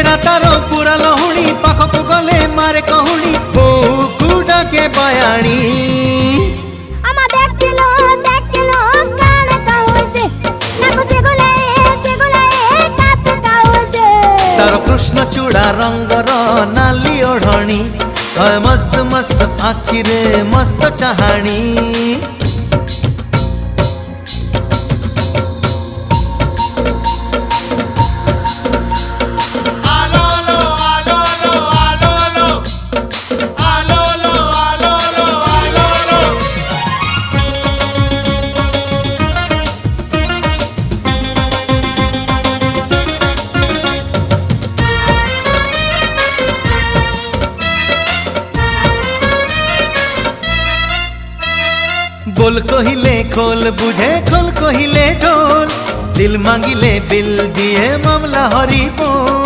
चेहरा तारो पूरा लहुणी पाखक गले मारे कहूणी बहु डाके बयाणी तार कृष्ण चूड़ा रंगर नाली ओढ़णी मस्त मस्त आखिरे मस्त चाहाणी बोल कहिले खोल बुझे खोल कहिले ढोल दिल मांगिले बिल दिए मामला हरी बोल।